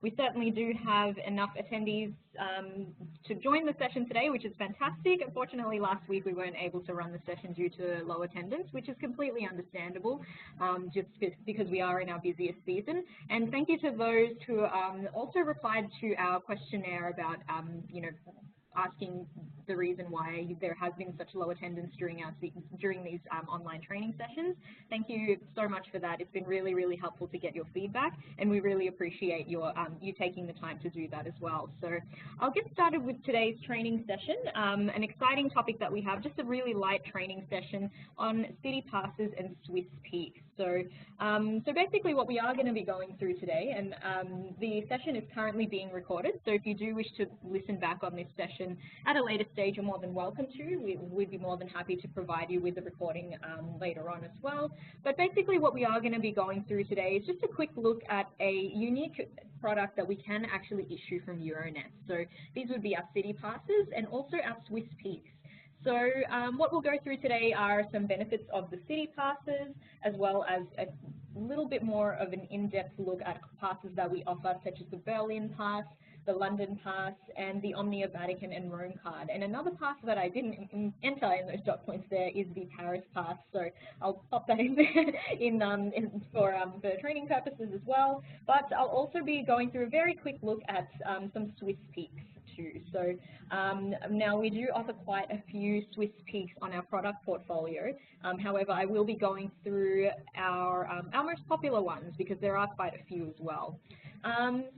We certainly do have enough attendees to join the session today, which is fantastic. Unfortunately, last week we weren't able to run the session due to low attendance, which is completely understandable, just because we are in our busiest season. And thank you to those who also replied to our questionnaire about, asking the reason why there has been such low attendance during these online training sessions. Thank you so much for that. It's been really, really helpful to get your feedback, and we really appreciate your you taking the time to do that as well. So I'll get started with today's training session, an exciting topic that we have, just a really light training session on city passes and Swiss Peaks. So basically what we are going to be going through today, and the session is currently being recorded, so if you do wish to listen back on this session at a later stage, you're more than welcome to. We'd be more than happy to provide you with the recording later on as well. But basically what we are going to be going through today is just a quick look at a unique product that we can actually issue from Euronet. So these would be our city passes and also our Swiss Peaks. So what we'll go through today are some benefits of the city passes, as well as a little bit more of an in-depth look at passes that we offer, such as the Berlin Pass, the London Pass, and the Omnia Vatican and Rome card. And another pass that I didn't enter in those dot points there is the Paris Pass, so I'll pop that in there for training purposes as well. But I'll also be going through a very quick look at some Swiss Peaks too. So now we do offer quite a few Swiss Peaks on our product portfolio. However, I will be going through our most popular ones because there are quite a few as well.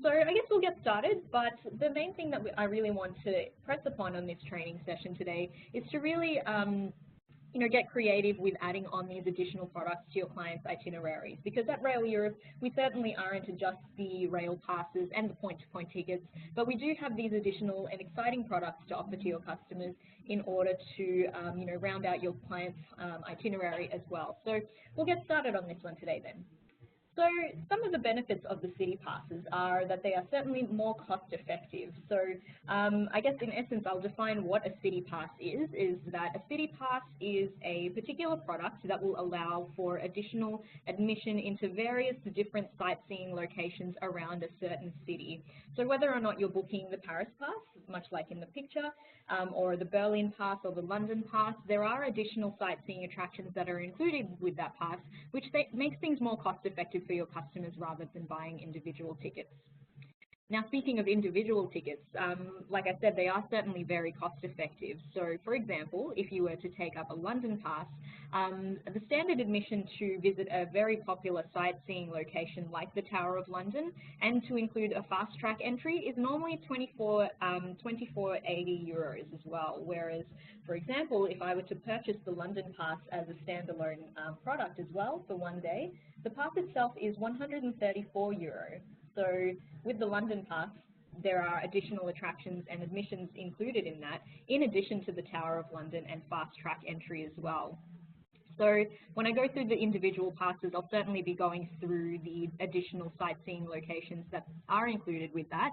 So I guess we'll get started, but the main thing that I really want to press upon on this training session today is to really get creative with adding on these additional products to your clients' itineraries, because at Rail Europe, we certainly aren't just the rail passes and the point-to-point tickets, but we do have these additional and exciting products to offer to your customers in order to, round out your client's itinerary as well. So we'll get started on this one today then. So some of the benefits of the city passes are that they are certainly more cost effective. So I guess in essence, I'll define what a city pass is that a city pass is a particular product that will allow for additional admission into various different sightseeing locations around a certain city. So whether or not you're booking the Paris Pass, much like in the picture, or the Berlin Pass or the London Pass, there are additional sightseeing attractions that are included with that pass, which makes things more cost effective for your customers rather than buying individual tickets. Now, speaking of individual tickets, like I said, they are certainly very cost effective. So, for example, if you were to take up a London Pass, the standard admission to visit a very popular sightseeing location like the Tower of London and to include a fast track entry is normally €24.80 as well. Whereas, for example, if I were to purchase the London Pass as a standalone product as well for one day, the pass itself is €134. So with the London Pass, there are additional attractions and admissions included in that, in addition to the Tower of London and fast track entry as well. So when I go through the individual passes, I'll certainly be going through the additional sightseeing locations that are included with that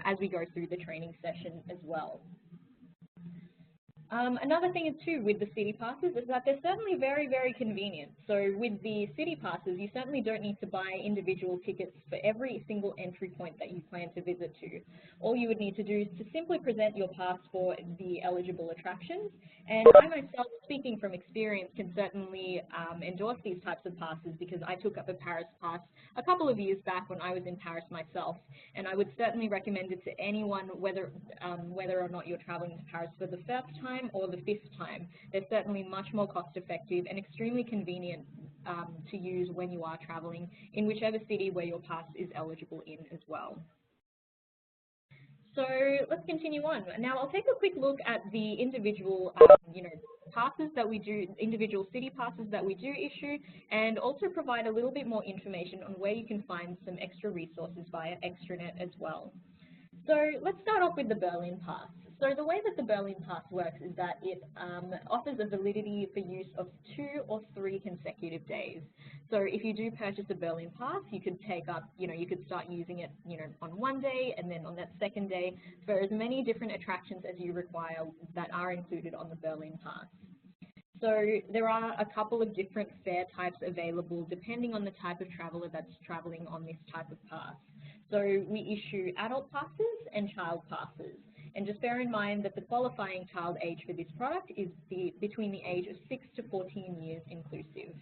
as we go through the training session as well. Another thing too with the city passes is that they're certainly very, very convenient. So with the city passes, you certainly don't need to buy individual tickets for every single entry point that you plan to visit to. All you would need to do is to simply present your pass for the eligible attractions. And I myself, speaking from experience, can certainly endorse these types of passes because I took up a Paris Pass a couple of years back when I was in Paris myself. And I would certainly recommend it to anyone, whether or not you're traveling to Paris for the first time or the fifth time. They're certainly much more cost effective and extremely convenient to use when you are traveling in whichever city where your pass is eligible in as well. So let's continue on. Now I'll take a quick look at the individual, passes that we do, individual city passes that we do issue, and also provide a little bit more information on where you can find some extra resources via Extranet as well. So let's start off with the Berlin Pass. So the way that the Berlin Pass works is that it offers a validity for use of 2 or 3 consecutive days. So if you do purchase a Berlin Pass, you could take up, you could start using it, on one day, and then on that second day for as many different attractions as you require that are included on the Berlin Pass. So there are a couple of different fare types available depending on the type of traveler that's traveling on this type of pass. So we issue adult passes and child passes. And just bear in mind that the qualifying child age for this product is between the age of 6 to 14 years inclusive.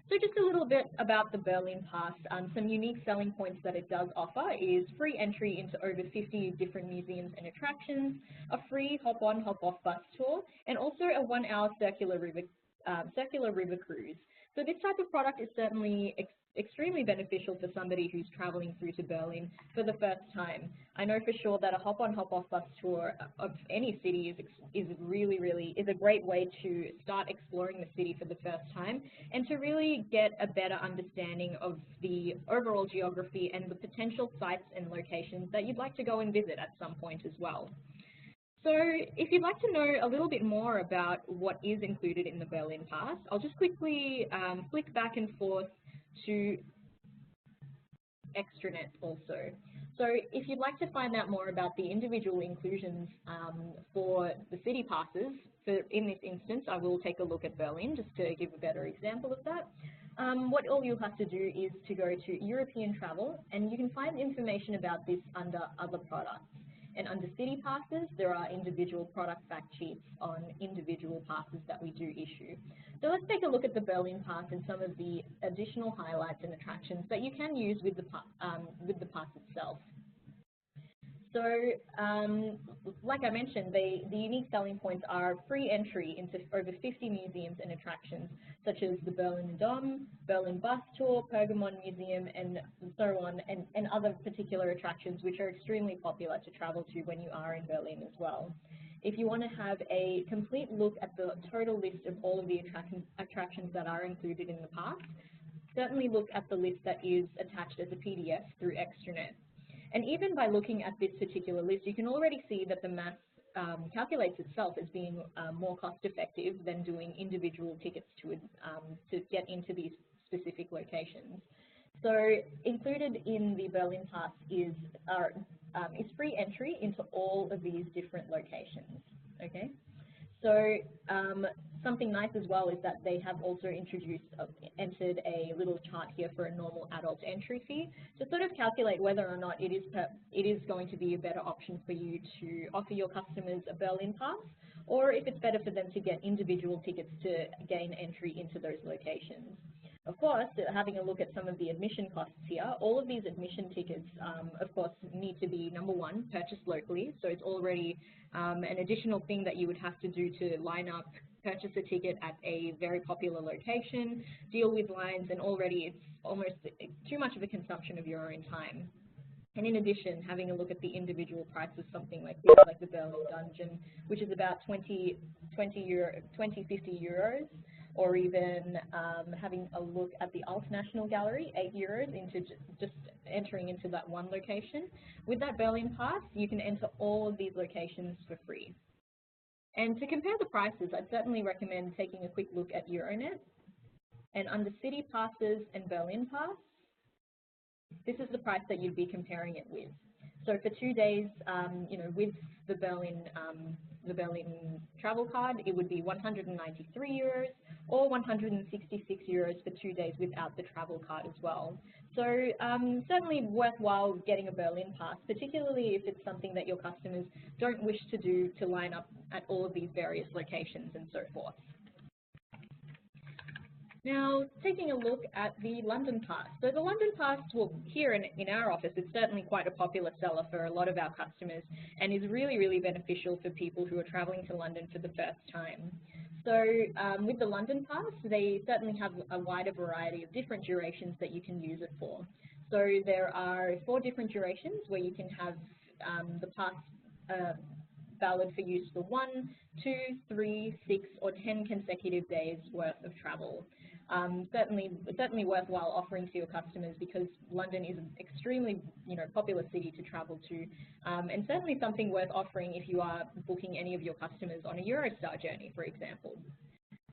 So just a little bit about the Berlin Pass. Some unique selling points that it does offer is free entry into over 50 different museums and attractions, a free hop-on, hop-off bus tour, and also a 1-hour circular river cruise. So this type of product is certainly extremely beneficial for somebody who's traveling through to Berlin for the first time. I know for sure that a hop-on, hop-off bus tour of any city is a great way to start exploring the city for the first time and to really get a better understanding of the overall geography and the potential sites and locations that you'd like to go and visit at some point as well. So if you'd like to know a little bit more about what is included in the Berlin Pass, I'll just quickly flick back and forth to Extranet also. So if you'd like to find out more about the individual inclusions for the city passes, in this instance, I will take a look at Berlin just to give a better example of that. What all you'll have to do is to go to European Travel, and you can find information about this under Other Products. And under city passes, there are individual product fact sheets on individual passes that we do issue. So let's take a look at the Berlin Pass and some of the additional highlights and attractions that you can use with the pass itself. So, like I mentioned, the unique selling points are free entry into over 50 museums and attractions, such as the Berlin Dom, Berlin Bus Tour, Pergamon Museum, and so on, and other particular attractions which are extremely popular to travel to when you are in Berlin as well. If you want to have a complete look at the total list of all of the attractions that are included in the pass, certainly look at the list that is attached as a PDF through Extranet. And even by looking at this particular list, you can already see that the math calculates itself as being more cost effective than doing individual tickets to get into these specific locations. So included in the Berlin Pass is free entry into all of these different locations, okay? So something nice as well is that they have also entered a little chart here for a normal adult entry fee to sort of calculate whether or not it is going to be a better option for you to offer your customers a Berlin Pass, or if it's better for them to get individual tickets to gain entry into those locations. Of course, having a look at some of the admission costs here, all of these admission tickets, of course, need to be, number one, purchased locally. So it's already an additional thing that you would have to do to line up, purchase a ticket at a very popular location, deal with lines, and already it's almost too much of a consumption of your own time. And in addition, having a look at the individual price of something like this, like the Berlin Dungeon, which is about 50 euros, or even having a look at the Alt National Gallery, €8 into just entering into that one location. With that Berlin Pass, you can enter all of these locations for free. And to compare the prices, I'd certainly recommend taking a quick look at Euronet. And under City Passes and Berlin Pass, this is the price that you'd be comparing it with. So for 2 days, with the Berlin travel card, it would be 193 euros or 166 euros for 2 days without the travel card as well. So certainly worthwhile getting a Berlin Pass, particularly if it's something that your customers don't wish to do to line up at all of these various locations and so forth. Now, taking a look at the London Pass. So the London Pass, well, here in our office, it's certainly quite a popular seller for a lot of our customers and is really, really beneficial for people who are traveling to London for the first time. So with the London Pass, they certainly have a wider variety of different durations that you can use it for. So there are 4 different durations where you can have the pass valid for use for 1, 2, 3, 6, or 10 consecutive days worth of travel. Certainly worthwhile offering to your customers because London is an extremely popular city to travel to, and certainly something worth offering if you are booking any of your customers on a Eurostar journey, for example.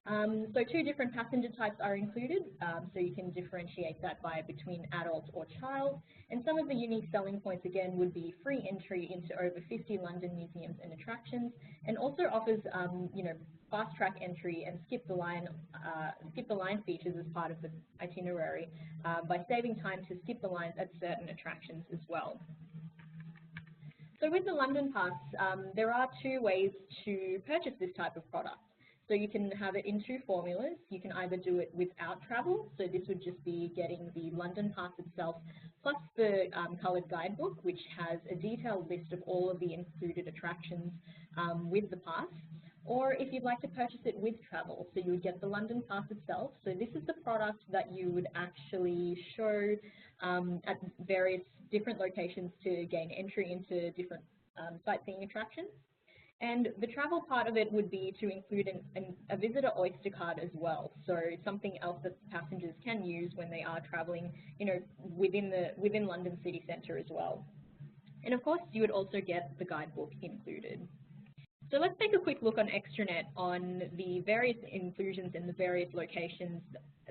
So two different passenger types are included, so you can differentiate that by between adult or child. And some of the unique selling points again would be free entry into over 50 London museums and attractions, and also offers fast track entry and skip the line features as part of the itinerary by saving time to skip the lines at certain attractions as well. So with the London Pass, there are two ways to purchase this type of product. So you can have it in two formulas. You can either do it without travel, so this would just be getting the London Pass itself, plus the coloured guidebook, which has a detailed list of all of the included attractions with the pass. Or if you'd like to purchase it with travel, so you would get the London Pass itself. So this is the product that you would actually show at various different locations to gain entry into different sightseeing attractions. And the travel part of it would be to include a visitor Oyster card as well, so something else that passengers can use when they are travelling, within London city centre as well. And of course, you would also get the guidebook included. So let's take a quick look on Extranet on the various inclusions and the various locations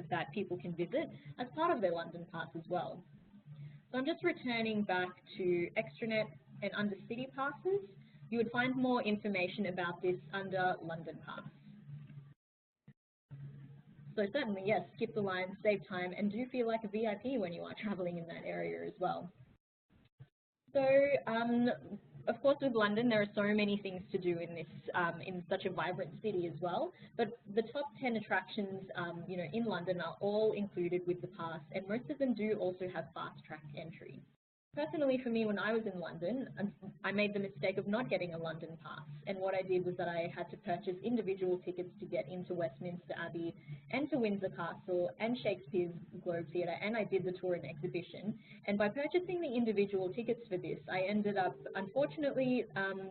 that people can visit as part of their London Pass as well. So I'm just returning back to Extranet, and under City Passes, you would find more information about this under London Pass. So certainly, yes, skip the line, save time, and do feel like a VIP when you are travelling in that area as well. So, of course, with London, there are so many things to do in this, in such a vibrant city as well. But the top 10 attractions, in London are all included with the pass, and most of them do also have fast track entry. Personally, for me, when I was in London, I made the mistake of not getting a London Pass, and what I did was that I had to purchase individual tickets to get into Westminster Abbey and to Windsor Castle and Shakespeare's Globe Theatre, and I did the tour and exhibition. And by purchasing the individual tickets for this, I ended up, unfortunately,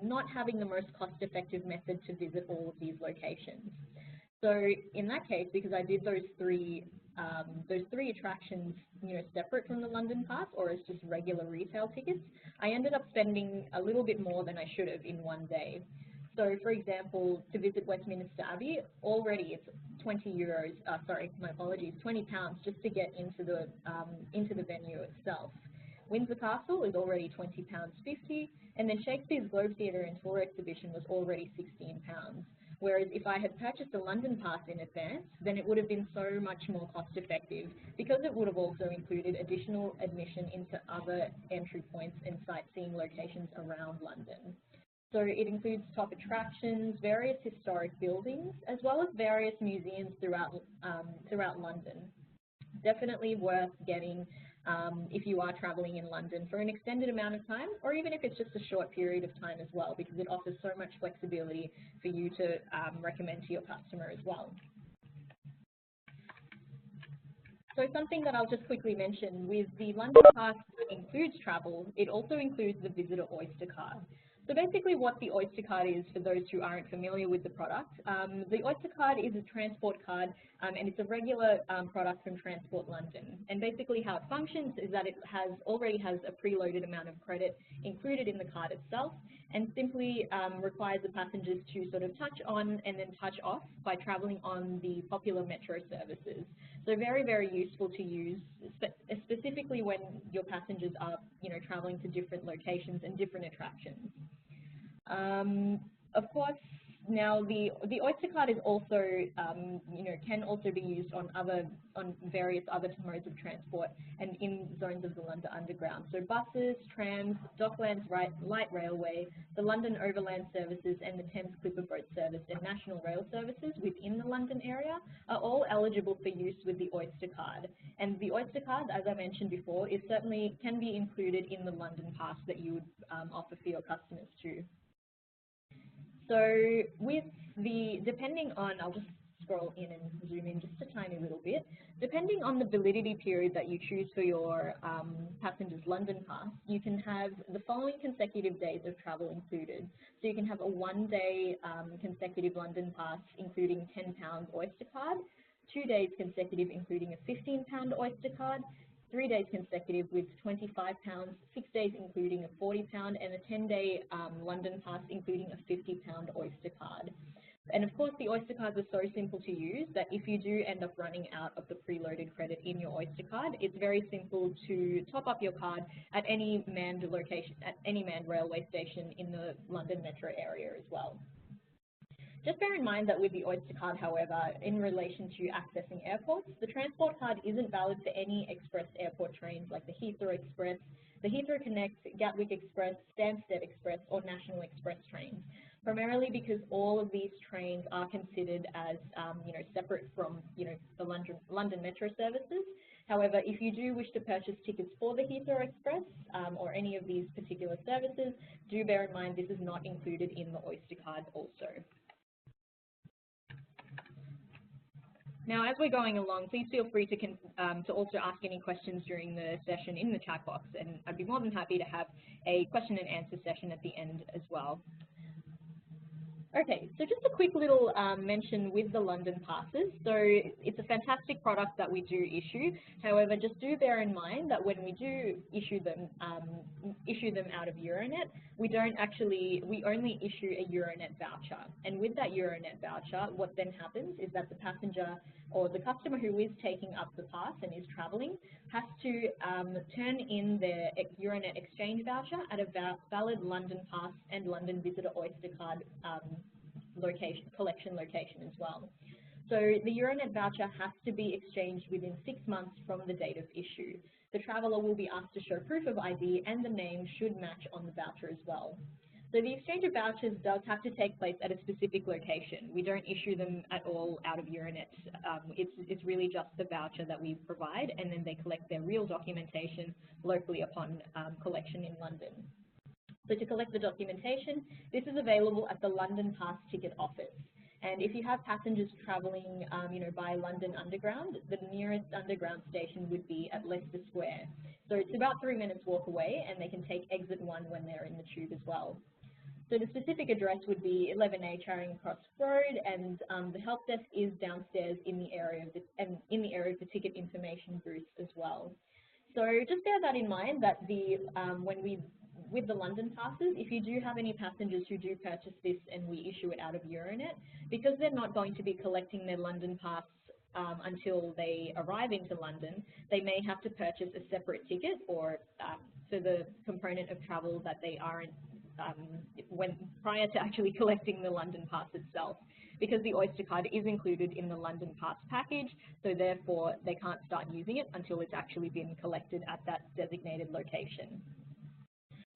not having the most cost-effective method to visit all of these locations. So in that case, because I did those three attractions, separate from the London Pass or as just regular retail tickets, I ended up spending a little bit more than I should have in one day. So, for example, to visit Westminster Abbey, already it's 20 euros. My apologies, 20 pounds just to get into the venue itself. Windsor Castle is already £20.50, and then Shakespeare's Globe Theatre and Tour exhibition was already £16. Whereas if I had purchased a London Pass in advance, then it would have been so much more cost effective, because it would have also included additional admission into other entry points and sightseeing locations around London. So it includes top attractions, various historic buildings, as well as various museums throughout London. Definitely worth getting if you are travelling in London for an extended amount of time, or even if it's just a short period of time as well, because it offers so much flexibility for you to recommend to your customer as well. So something that I'll just quickly mention, with the London Pass that includes travel, it also includes the Visitor Oyster card. So basically what the Oyster card is, for those who aren't familiar with the product, the Oyster card is a transport card, and it's a regular product from Transport London. And basically how it functions is that it already has a preloaded amount of credit included in the card itself, and simply requires the passengers to sort of touch on and then touch off by travelling on the popular metro services. So very, very useful to use, specifically when your passengers are, travelling to different locations and different attractions. Of course, now the Oyster card is also, can also be used on various other modes of transport and in zones of the London Underground. So buses, trams, Docklands Light Railway, the London Overland Services, and the Thames Clipper Boat Service and National Rail Services within the London area are all eligible for use with the Oyster card. And the Oyster card, as I mentioned before, certainly can be included in the London Pass that you would offer for your customers too. So with depending on, I'll just scroll in and zoom in just a tiny little bit, depending on the validity period that you choose for your passenger's London Pass, you can have the following consecutive days of travel included. So you can have a 1-day consecutive London Pass including £10 Oyster card, 2 days consecutive including a £15 Oyster card, 3 days consecutive with £25, 6 days including a £40, and a 10-day London Pass including a £50 Oyster card. And of course, the Oyster cards are so simple to use that if you do end up running out of the preloaded credit in your Oyster card, it's very simple to top up your card at any manned location, at any manned railway station in the London metro area as well. Just bear in mind that with the Oyster card, however, in relation to accessing airports, the transport card isn't valid for any express airport trains like the Heathrow Express, the Heathrow Connect, Gatwick Express, Stansted Express, or National Express trains, primarily because all of these trains are considered as separate from the London Metro services. However, if you do wish to purchase tickets for the Heathrow Express or any of these particular services, do bear in mind this is not included in the Oyster card also. Now, as we're going along, please feel free to also ask any questions during the session in the chat box, and I'd be more than happy to have a question and answer session at the end as well. Okay, so just a quick little mention with the London passes. So it's a fantastic product that we do issue. However, just do bear in mind that when we do issue them out of Euronet, we only issue a Euronet voucher. And with that Euronet voucher, what then happens is that the passenger or the customer who is taking up the pass and is traveling has to turn in their Euronet exchange voucher at a valid London pass and London Visitor Oyster card collection location as well. So the Euronet voucher has to be exchanged within 6 months from the date of issue. The traveller will be asked to show proof of ID and the name should match on the voucher as well. So the exchange of vouchers does have to take place at a specific location. We don't issue them at all out of Euronet. It's really just the voucher that we provide, and then they collect their real documentation locally upon collection in London. So to collect the documentation, this is available at the London Pass Ticket Office. And if you have passengers travelling, by London Underground, the nearest Underground station would be at Leicester Square. So it's about 3 minutes walk away, and they can take exit 1 when they're in the tube as well. So the specific address would be 11A Charing Cross Road, and the help desk is downstairs in the area of the ticket information booth as well. So just bear that in mind that with the London passes, if you do have any passengers who do purchase this and we issue it out of Euronet, because they're not going to be collecting their London pass until they arrive into London, they may have to purchase a separate ticket or for the component of travel that they aren't prior to actually collecting the London pass itself, because the Oyster card is included in the London pass package, so therefore they can't start using it until it's actually been collected at that designated location.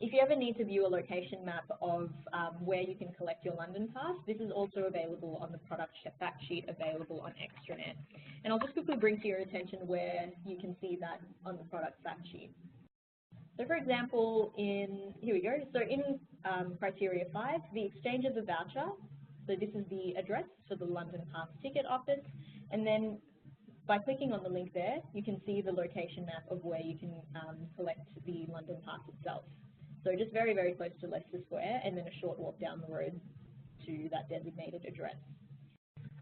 If you ever need to view a location map of where you can collect your London pass, this is also available on the product fact sheet available on Extranet. And I'll just quickly bring to your attention where you can see that on the product fact sheet. So for example, here we go. So in criteria 5, the exchange of the voucher. So this is the address for the London Pass Ticket Office. And then by clicking on the link there, you can see the location map of where you can collect the London Pass itself. So just very, very close to Leicester Square, and then a short walk down the road to that designated address.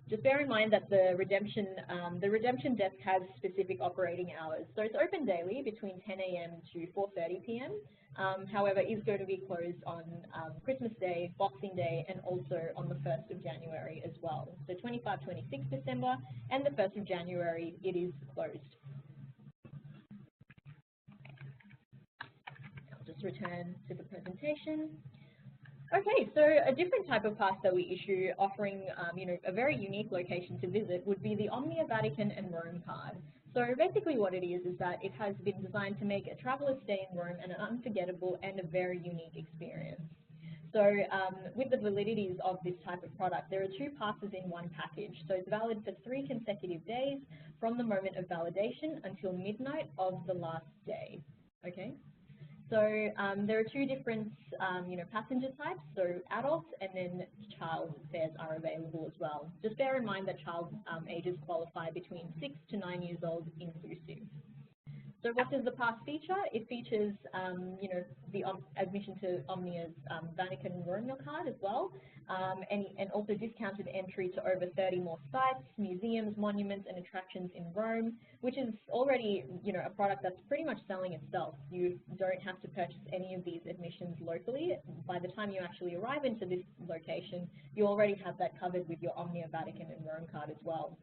Just bear in mind that the redemption desk has specific operating hours. So it's open daily between 10 a.m. to 4:30 p.m. However, it is going to be closed on Christmas Day, Boxing Day, and also on the 1st of January as well. So 25, 26 December, and the 1st of January, it is closed. I'll just return to the presentation. Okay, so a different type of pass that we issue offering a very unique location to visit would be the Omnia Vatican and Rome card. So basically what it is that it has been designed to make a traveler's stay in Rome an unforgettable and a very unique experience. So with the validities of this type of product, there are 2 passes in one package. So it's valid for 3 consecutive days from the moment of validation until midnight of the last day, okay? So there are 2 different, passenger types, so adults and then child fares are available as well. Just bear in mind that child ages qualify between 6 to 9 years old inclusive. So what does the pass feature? It features, you know, the admission to Omnia's Vatican and Rome card as well, and also discounted entry to over 30 more sites, museums, monuments, and attractions in Rome, which is already, you know, a product that's pretty much selling itself. You don't have to purchase any of these admissions locally. By the time you actually arrive into this location, you already have that covered with your Omnia Vatican and Rome card as well.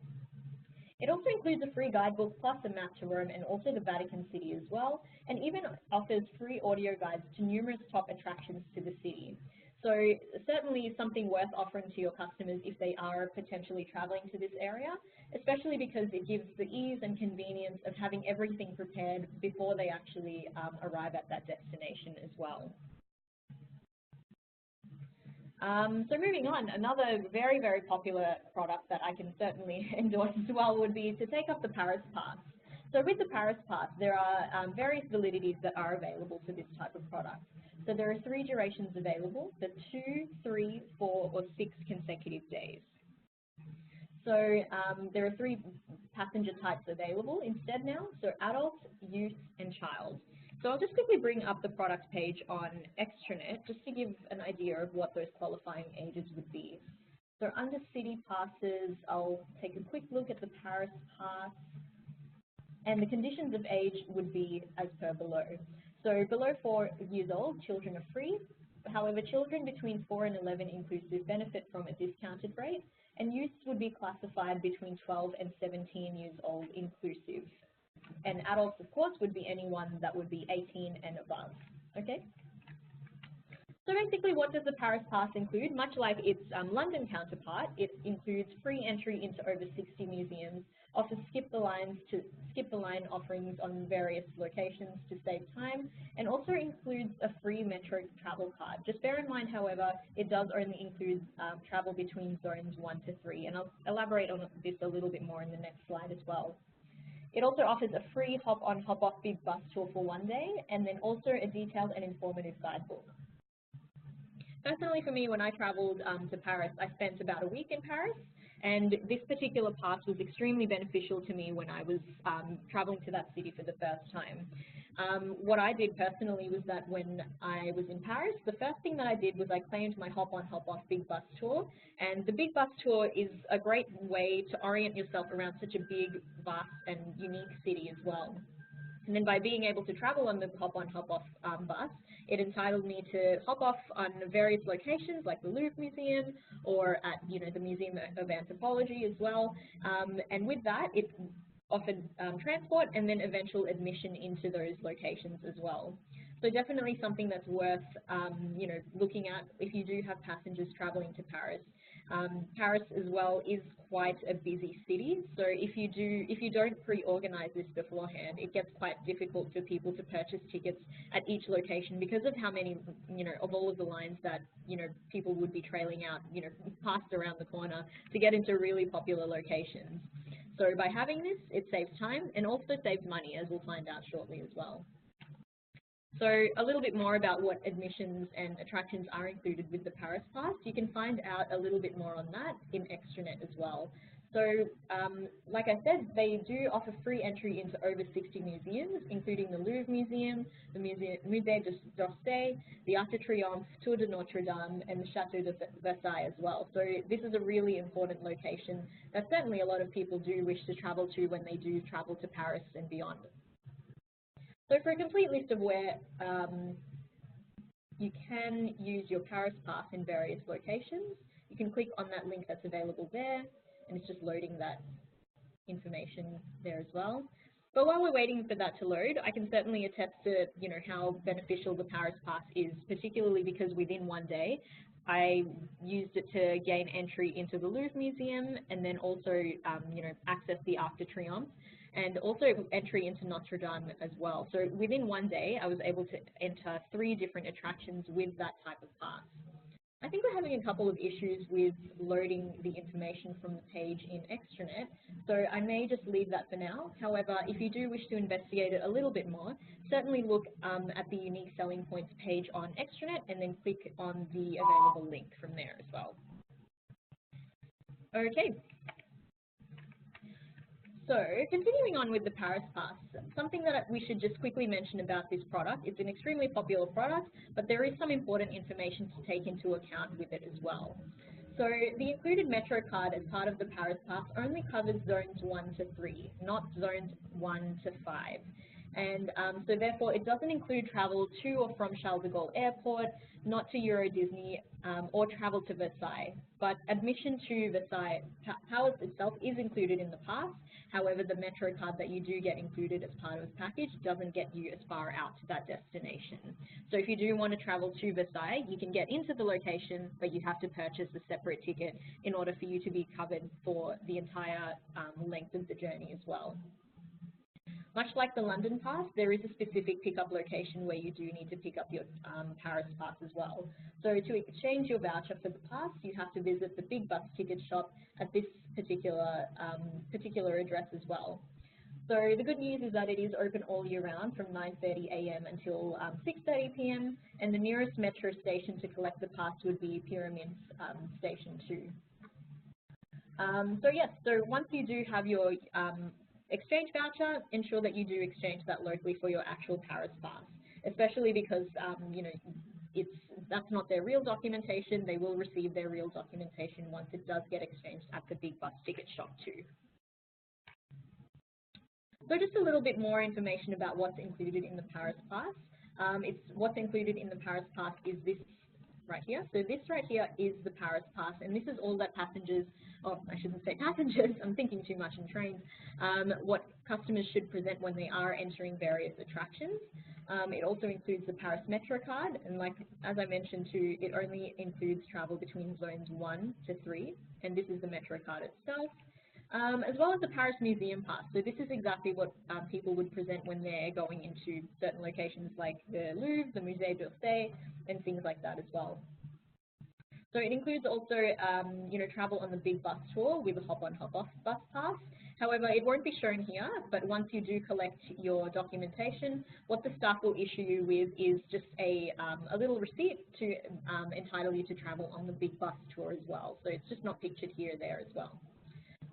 It also includes a free guidebook plus a map to Rome and also the Vatican City as well, and even offers free audio guides to numerous top attractions to the city. So certainly something worth offering to your customers if they are potentially traveling to this area, especially because it gives the ease and convenience of having everything prepared before they actually arrive at that destination as well. So moving on, another very, very popular product that I can certainly endorse as well would be to take up the Paris Pass. So with the Paris Pass, there are various validities that are available for this type of product. So there are 3 durations available, the 2, 3, 4, or 6 consecutive days. So there are 3 passenger types available instead now, so adult, youth, and child. So I'll just quickly bring up the product page on Extranet just to give an idea of what those qualifying ages would be. So under city passes, I'll take a quick look at the Paris Pass, and the conditions of age would be as per below. So below 4 years old, children are free. However, children between 4 and 11 inclusive benefit from a discounted rate, and youths would be classified between 12 and 17 years old inclusive. And adults, of course, would be anyone that would be 18 and above, okay? So basically, what does the Paris Pass include? Much like its London counterpart, it includes free entry into over 60 museums, offers skip the line offerings on various locations to save time, and also includes a free metro travel card. Just bear in mind, however, it does only include travel between zones 1 to 3, and I'll elaborate on this a little bit more in the next slide as well. It also offers a free hop-on, hop-off big bus tour for 1 day, and then also a detailed and informative guidebook. Personally, for me, when I traveled to Paris, I spent about a week in Paris, and this particular pass was extremely beneficial to me when I was traveling to that city for the first time. What I did personally was that when I was in Paris, the first thing that I did was I claimed my hop-on, hop-off big bus tour, and the big bus tour is a great way to orient yourself around such a big, vast, and unique city as well. And then by being able to travel on the hop-on, hop-off bus, it entitled me to hop off on various locations like the Louvre Museum or at, you know, the Museum of Anthropology as well. And with that, it offered transport and then eventual admission into those locations as well. So definitely something that's worth, you know, looking at if you do have passengers traveling to Paris. Paris as well is quite a busy city, so if you don't pre-organize this beforehand, it gets quite difficult for people to purchase tickets at each location because of how many, you know, of all of the lines that, you know, people would be trailing out, you know, past around the corner to get into really popular locations. So by having this, it saves time and also saves money, as we'll find out shortly as well. So a little bit more about what admissions and attractions are included with the Paris Pass. You can find out a little bit more on that in Extranet as well. So like I said, they do offer free entry into over 60 museums, including the Louvre Museum, the Musée d'Orsay, the Arc de Triomphe, Tour de Notre Dame, and the Château de Versailles as well. So this is a really important location that certainly a lot of people do wish to travel to when they do travel to Paris and beyond. So for a complete list of where you can use your Paris Pass in various locations, you can click on that link that's available there, and it's just loading that information there as well. But while we're waiting for that to load, I can certainly attest to, you know, how beneficial the Paris Pass is, particularly because within 1 day, I used it to gain entry into the Louvre Museum and then also, you know, access the Arc de Triomphe, and also entry into Notre Dame as well. So within 1 day, I was able to enter 3 different attractions with that type of pass. I think we're having a couple of issues with loading the information from the page in Extranet, so I may just leave that for now. However, if you do wish to investigate it a little bit more, certainly look at the Unique Selling Points page on Extranet and then click on the available link from there as well. Okay. So continuing on with the Paris Pass, something that we should just quickly mention about this product, it's an extremely popular product, but there is some important information to take into account with it as well. So the included Metro card as part of the Paris Pass only covers zones 1 to 3, not zones 1 to 5. And so therefore it doesn't include travel to or from Charles de Gaulle Airport, not to Euro Disney, or travel to Versailles. But admission to Versailles Palace itself is included in the pass. However, the Metro card that you do get included as part of the package doesn't get you as far out to that destination. So if you do want to travel to Versailles, you can get into the location, but you have to purchase a separate ticket in order for you to be covered for the entire length of the journey as well. Much like the London Pass, there is a specific pickup location where you do need to pick up your Paris Pass as well. So to exchange your voucher for the pass, you have to visit the Big Bus ticket shop at this particular address as well. So the good news is that it is open all year round from 9:30 a.m. until 6:30 p.m. and the nearest metro station to collect the pass would be Pyramids Station 2. So yes, so once you do have your exchange voucher, ensure that you do exchange that locally for your actual Paris Pass, especially because you know, that's not their real documentation. They will receive their real documentation once it does get exchanged at the Big Bus ticket shop too. So just a little bit more information about what's included in the Paris Pass. What's included in the Paris Pass is this right here. So this right here is the Paris Pass, and this is all that passengers, or I shouldn't say passengers, I'm thinking too much in trains, what customers should present when they are entering various attractions. It also includes the Paris Metro card, and like as I mentioned too, it only includes travel between zones 1 to 3, and this is the Metro card itself. As well as the Paris Museum Pass. So this is exactly what people would present when they're going into certain locations like the Louvre, the Musée d'Orsay, and things like that as well. So it includes also, you know, travel on the Big Bus tour with a hop-on, hop-off bus pass. However, it won't be shown here, but once you do collect your documentation, what the staff will issue you with is just a little receipt to entitle you to travel on the Big Bus tour as well. So it's just not pictured here or there as well.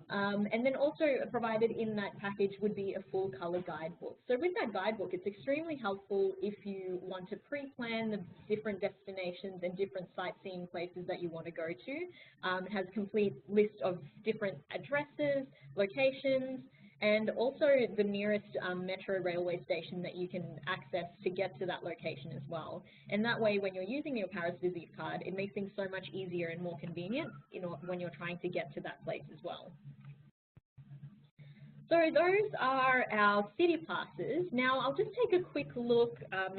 And then also provided in that package would be a full color guidebook. So with that guidebook, it's extremely helpful if you want to pre-plan the different destinations and different sightseeing places that you want to go to. It has a complete list of different addresses, locations, and also the nearest metro railway station that you can access to get to that location as well. And that way, when you're using your Paris Visit card, it makes things so much easier and more convenient, you know, when you're trying to get to that place as well. So those are our city passes. Now I'll just take a quick look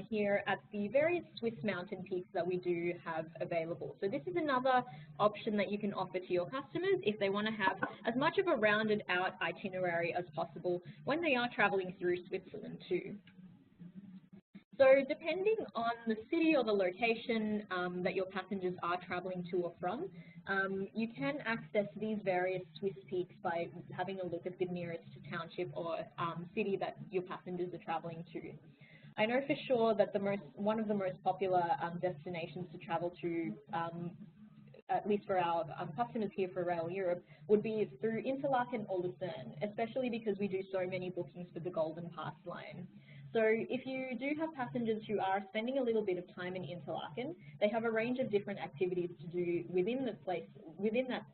here at the various Swiss mountain peaks that we do have available. So this is another option that you can offer to your customers if they want to have as much of a rounded out itinerary as possible when they are traveling through Switzerland too. So depending on the city or the location that your passengers are traveling to or from, you can access these various Swiss peaks by having a look at the nearest township or city that your passengers are traveling to. I know for sure that one of the most popular destinations to travel to, at least for our customers here for Rail Europe, would be through Interlaken or Lucerne, especially because we do so many bookings for the Golden Pass line. So if you do have passengers who are spending a little bit of time in Interlaken, they have a range of different activities to do within the place, within that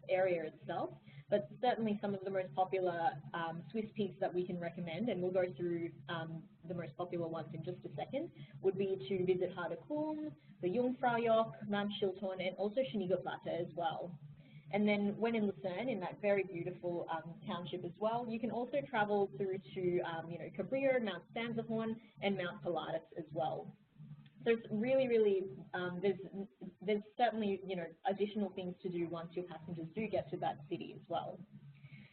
area itself. But certainly some of the most popular Swiss peaks that we can recommend, and we'll go through the most popular ones in just a second, would be to visit Haderkulm, the Jungfraujoch, Mount Schilthorn, and also Schneegerplatte as well. And then when in Lucerne, in that very beautiful township as well, you can also travel through to, Cabrillo, Mount Stanzerhorn, and Mount Pilatus as well. So it's really, really, there's certainly, additional things to do once your passengers do get to that city as well.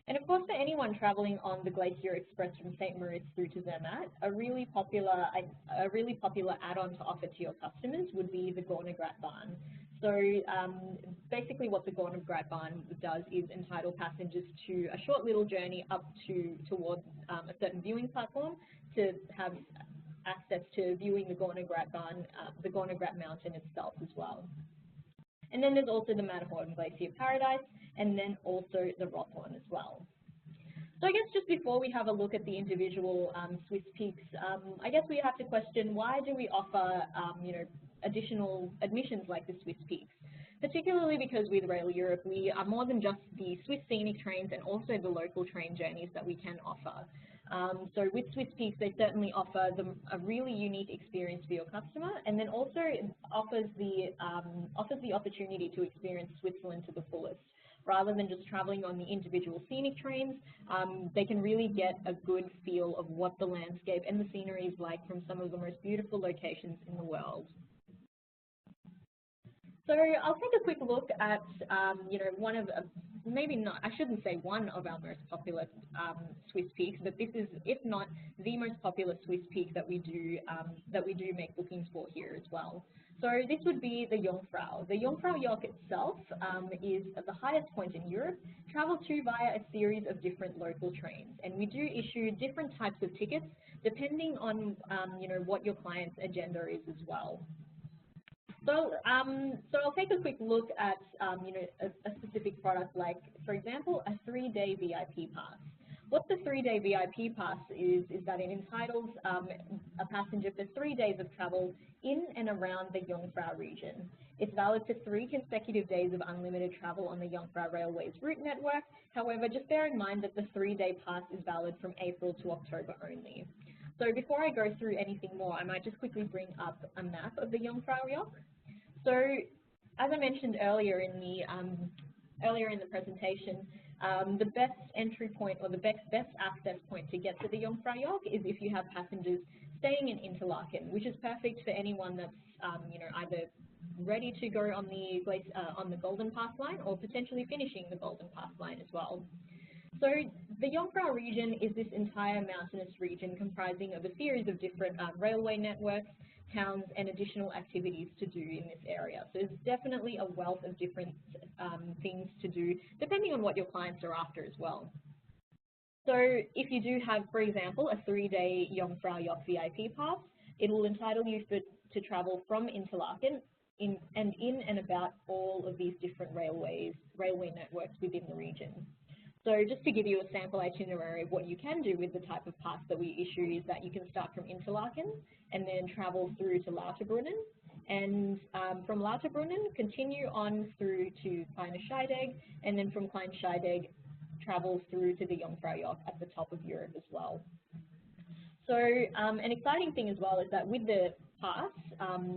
And of course, for anyone traveling on the Glacier Express from St. Moritz through to Zermatt, a really popular add-on to offer to your customers would be the Gornergratbahn. So basically what the Gornergratbahn does is entitle passengers to a short little journey up towards a certain viewing platform to have access to viewing the Gornergratbahn, the Gornergrat mountain itself as well. And then there's also the Matterhorn Glacier Paradise, and then also the Rothhorn as well. So I guess just before we have a look at the individual Swiss peaks, I guess we have to question, why do we offer additional admissions like the Swiss peaks? Particularly because with Rail Europe, we are more than just the Swiss scenic trains and also the local train journeys that we can offer. So with Swiss Peaks, they certainly offer a really unique experience for your customer, and then also offers the opportunity to experience Switzerland to the fullest. Rather than just traveling on the individual scenic trains, they can really get a good feel of what the landscape and the scenery is like from some of the most beautiful locations in the world. So I'll take a quick look at, one of, maybe not, I shouldn't say one of our most popular Swiss peaks, but this is, if not the most popular Swiss peak that we do make bookings for here as well. So this would be the Jungfrau. The Jungfrau Joch itself is at the highest point in Europe, traveled to via a series of different local trains. And we do issue different types of tickets depending on, what your client's agenda is as well. So I'll take a quick look at, a specific product like, for example, a 3-day VIP pass. What the 3-day VIP pass is that it entitles a passenger for 3 days of travel in and around the Jungfrau region. It's valid for 3 consecutive days of unlimited travel on the Jungfrau Railways route network. However, just bear in mind that the 3-day pass is valid from April to October only. So before I go through anything more, I might just quickly bring up a map of the Jungfrau Joch. So, as I mentioned earlier in the presentation, the best entry point or the best access point to get to the Jungfrau Joch is if you have passengers staying in Interlaken, which is perfect for anyone that's either ready to go on the Golden Pass line or potentially finishing the Golden Pass line as well. So the Jungfrau region is this entire mountainous region comprising of a series of different railway networks, towns, and additional activities to do in this area. So there's definitely a wealth of different things to do, depending on what your clients are after as well. So if you do have, for example, a 3-day Jungfrau Joch VIP pass, it will entitle you to travel from Interlaken in and about all of these different railway networks within the region. So just to give you a sample itinerary of what you can do with the type of pass that we issue is that you can start from Interlaken and then travel through to Lauterbrunnen, and from Lauterbrunnen continue on through to Kleine Scheidegg, and then from Kleine Scheidegg travel through to the Jungfrau Joch at the top of Europe as well. So an exciting thing as well is that with the pass,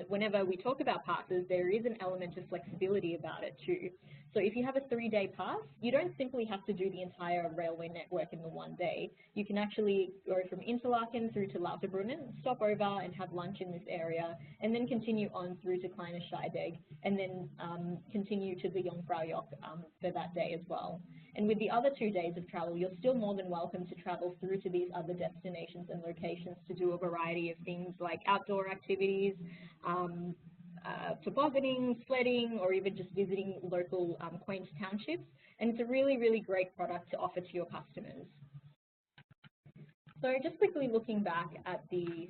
whenever we talk about passes, there is an element of flexibility about it too. So if you have a 3-day pass, you don't simply have to do the entire railway network in the one day. You can actually go from Interlaken through to Lauterbrunnen, stop over and have lunch in this area, and then continue on through to Kleine Scheidegg, and then continue to the Jungfrau Joch for that day as well. And with the other 2 days of travel, you're still more than welcome to travel through to these other destinations and locations to do a variety of things like outdoor activities, tobogganing, sledding, or even just visiting local quaint townships. And it's a really, really great product to offer to your customers. So just quickly looking back at the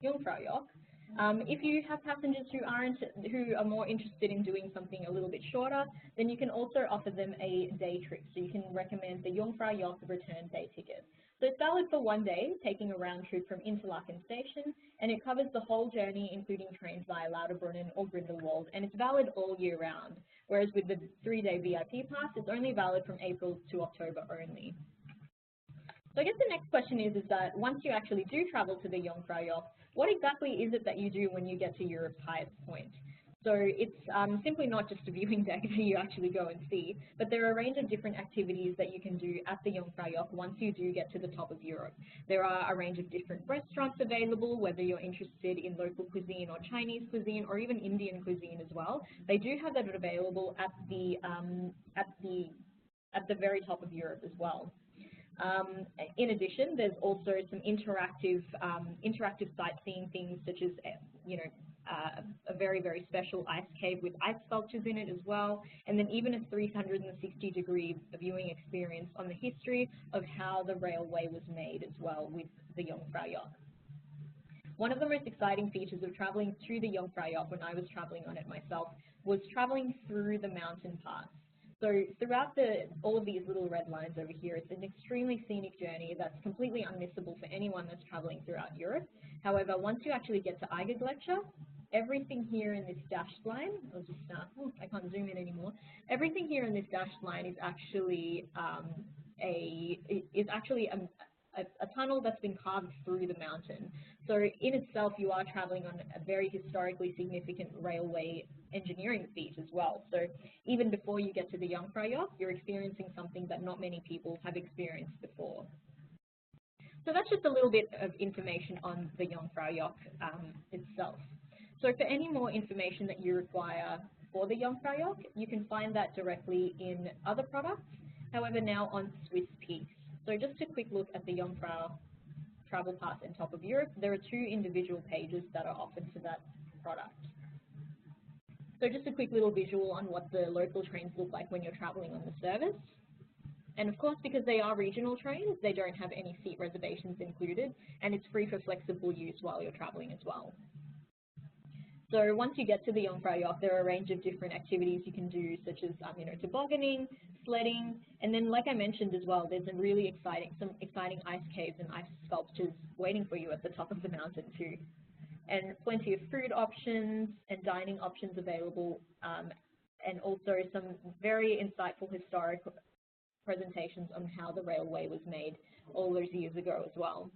Jungfrau Joch, if you have passengers who are more interested in doing something a little bit shorter, then you can also offer them a day trip. So you can recommend the Jungfrau Joch return day ticket. So it's valid for 1 day, taking a round trip from Interlaken station, and it covers the whole journey, including trains via Lauterbrunnen or Grindelwald, and it's valid all year round. Whereas with the 3-day VIP pass, it's only valid from April to October only. So I guess the next question is that once you actually do travel to the Jungfrau Joch, what exactly is it that you do when you get to Europe's highest point? So it's simply not just a viewing deck that you actually go and see, but there are a range of different activities that you can do at the Jungfrau Joch once you do get to the top of Europe. There are a range of different restaurants available, whether you're interested in local cuisine or Chinese cuisine or even Indian cuisine as well. They do have that available at the very top of Europe as well. In addition, there's also some interactive sightseeing things such as, a very, very special ice cave with ice sculptures in it as well, and then even a 360-degree viewing experience on the history of how the railway was made as well with the Jungfrau Joch. One of the most exciting features of traveling through the Jungfrau Joch when I was traveling on it myself was traveling through the mountain pass. So throughout all of these little red lines over here, it's an extremely scenic journey that's completely unmissable for anyone that's traveling throughout Europe. However, once you actually get to Eigergletscher, everything here in this dashed line, I can't zoom in anymore. Everything here in this dashed line is actually a tunnel that's been carved through the mountain. So in itself, you are traveling on a very historically significant railway engineering feat as well. So even before you get to the Jungfraujoch, you're experiencing something that not many people have experienced before. So that's just a little bit of information on the Jungfraujoch itself. So for any more information that you require for the Jungfraujoch, you can find that directly in other products, however now on Swiss Peaks. So just a quick look at the Jungfrau Travel Pass in Top of Europe, there are 2 individual pages that are offered to that product. So just a quick little visual on what the local trains look like when you're traveling on the service. And of course, because they are regional trains, they don't have any seat reservations included, and it's free for flexible use while you're traveling as well. So once you get to the Jungfraujoch, there are a range of different activities you can do, such as tobogganing, sledding, and then, like I mentioned as well, there's some exciting ice caves and ice sculptures waiting for you at the top of the mountain too, and plenty of food options and dining options available, and also some very insightful historic presentations on how the railway was made all those years ago as well.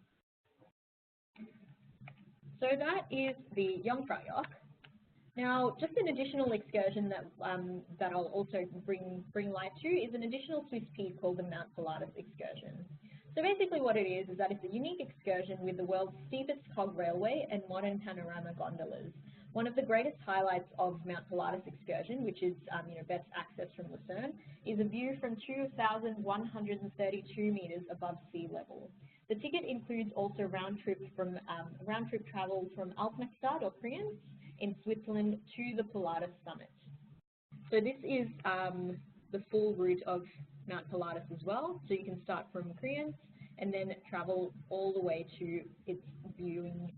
So that is the Jungfraujoch. Now, just an additional excursion that I'll also bring light to is an additional Swiss peak called the Mount Pilatus excursion. So basically what it is that it's a unique excursion with the world's steepest cog railway and modern panorama gondolas. One of the greatest highlights of Mount Pilatus excursion, which is best access from Lucerne, is a view from 2,132 meters above sea level. The ticket includes also round trip travel from Alpnachstad or Kriens in Switzerland to the Pilatus summit. So this is the full route of Mount Pilatus as well. So you can start from Kriens and then travel all the way to its viewing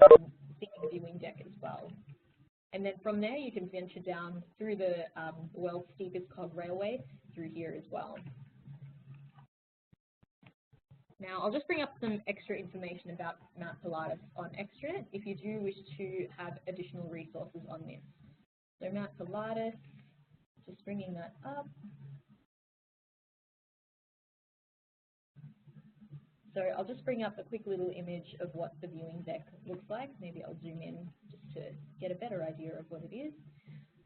deck as well. And then from there you can venture down through the world's steepest cog railway through here as well. Now, I'll just bring up some extra information about Mount Pilatus on Extranet if you do wish to have additional resources on this. So Mount Pilatus, just bringing that up. So I'll just bring up a quick little image of what the viewing deck looks like. Maybe I'll zoom in just to get a better idea of what it is.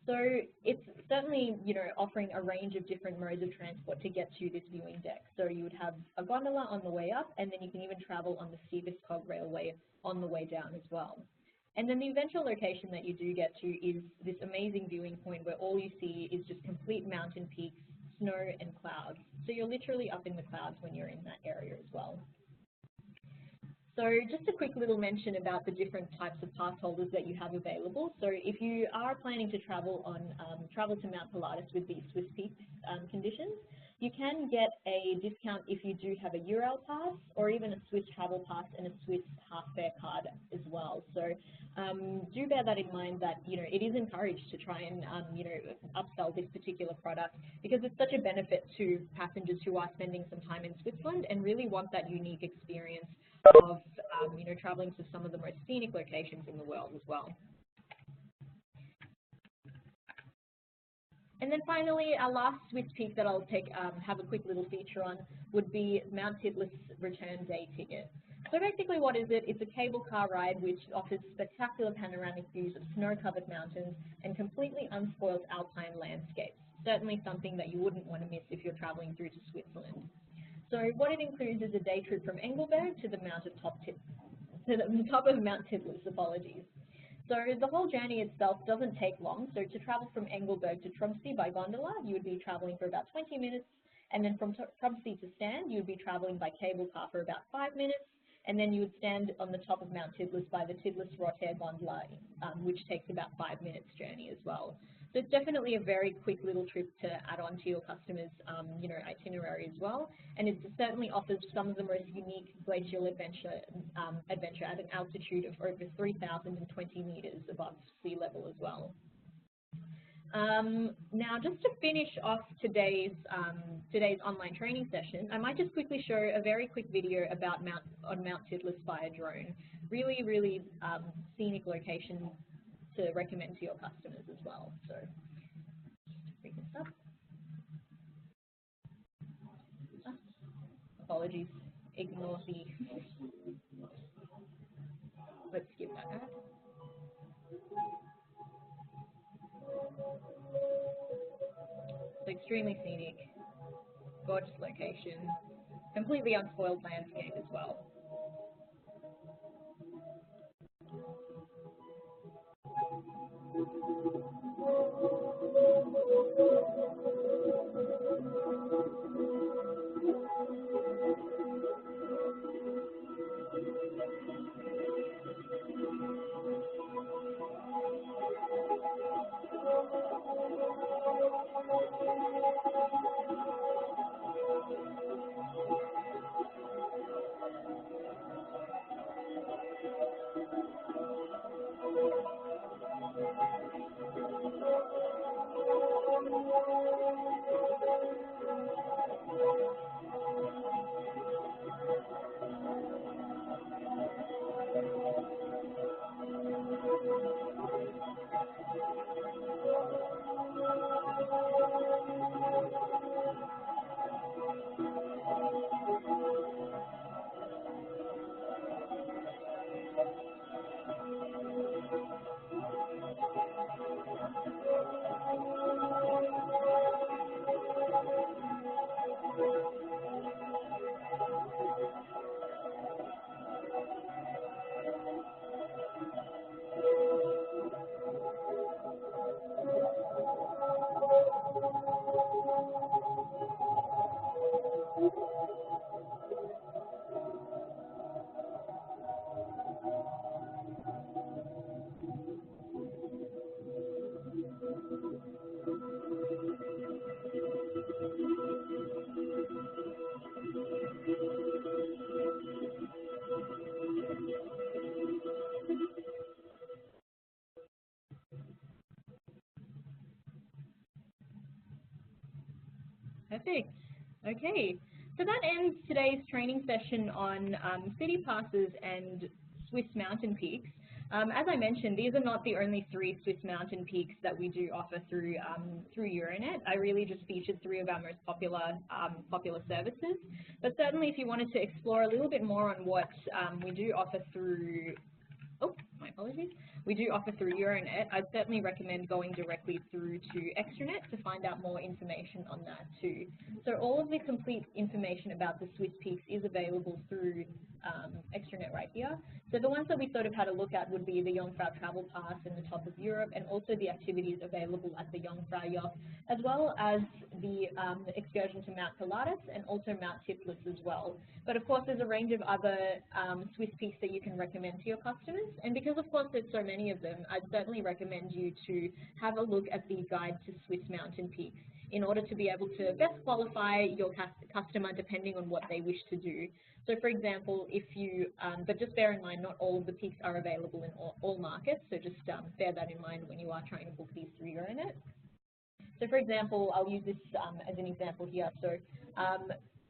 So it's certainly, offering a range of different modes of transport to get to this viewing deck. So you would have a gondola on the way up, and then you can even travel on the steepest cog railway on the way down as well. And then the eventual location that you do get to is this amazing viewing point where all you see is just complete mountain peaks, snow and clouds. So you're literally up in the clouds when you're in that area as well. So just a quick little mention about the different types of pass holders that you have available. So if you are planning to travel to Mount Pilatus with the Swiss Peaks conditions, you can get a discount if you do have a Eurail pass or even a Swiss travel pass and a Swiss half fare card as well. So do bear that in mind that it is encouraged to try and upsell this particular product because it's such a benefit to passengers who are spending some time in Switzerland and really want that unique experience of traveling to some of the most scenic locations in the world as well. And then finally, our last Swiss peak that I'll have a quick little feature on would be Mount Titlis Return Day Ticket. So basically what is it? It's a cable car ride which offers spectacular panoramic views of snow-covered mountains and completely unspoilt alpine landscapes. Certainly something that you wouldn't want to miss if you're traveling through to Switzerland. So what it includes is a day trip from Engelberg to the top of Mount Titlis, apologies. So the whole journey itself doesn't take long. So to travel from Engelberg to Tromsø by gondola, you would be traveling for about 20 minutes. And then from Tromsø to Stand, you would be traveling by cable car for about 5 minutes. And then you would stand on the top of Mount Titlis by the Titlis Rotter gondola, which takes about 5 minutes journey as well. So it's definitely a very quick little trip to add on to your customers' itinerary as well. And it certainly offers some of the most unique glacial adventure at an altitude of over 3,020 meters above sea level as well. Now, just to finish off today's online training session, I might just quickly show a very quick video about Mount Titlis by a drone. Really, really scenic location to recommend to your customers as well. So, just bring this up. Apologies, ignore the. Let's skip that ad. So extremely scenic, gorgeous location, completely unspoiled landscape as well. Perfect. Okay, so that ends today's training session on city passes and Swiss mountain peaks. As I mentioned, these are not the only 3 Swiss mountain peaks that we do offer through Euronet. I really just featured 3 of our most popular services. But certainly, if you wanted to explore a little bit more on what we do offer through my apologies. We do offer through Euronet. I'd certainly recommend going directly through to Extranet to find out more information on that too. So all of the complete information about the Swiss peaks is available through Extranet right here. So the ones that we sort of had a look at would be the Jungfrau Travel Pass in the top of Europe, and also the activities available at the Jungfrau Joch, as well as the excursion to Mount Pilatus and also Mount Titlis as well. But of course, there's a range of other Swiss peaks that you can recommend to your customers. And because of course there's so many of them, I'd certainly recommend you to have a look at the Guide to Swiss Mountain Peaks in order to be able to best qualify your customer depending on what they wish to do. So for example, if you, but just bear in mind, not all of the peaks are available in all markets, so just bear that in mind when you are trying to book these through Euronet. So for example, I'll use this as an example here. So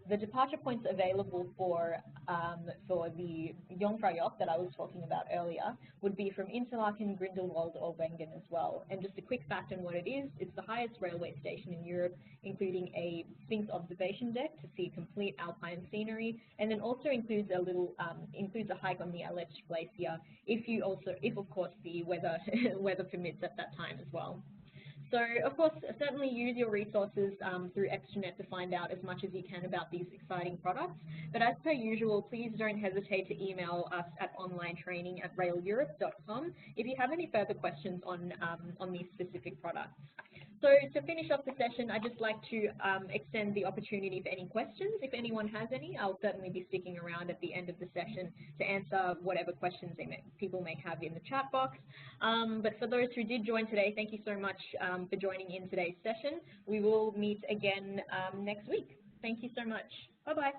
the departure points available for the Jungfrau Joch that I was talking about earlier would be from Interlaken, Grindelwald, or Wengen as well. And just a quick fact on what it is, it's the highest railway station in Europe, including a Sphinx observation deck to see complete alpine scenery, and then also includes a little includes a hike on the Aletsch Glacier if of course the weather weather permits at that time as well. So, of course, certainly use your resources through Extranet to find out as much as you can about these exciting products. But as per usual, please don't hesitate to email us at onlinetraining@raileurope.com if you have any further questions on these specific products. So to finish off the session, I'd just like to extend the opportunity for any questions. If anyone has any, I'll certainly be sticking around at the end of the session to answer whatever questions people may have in the chat box. But for those who did join today, thank you so much for joining in today's session. We will meet again next week. Thank you so much. Bye-bye.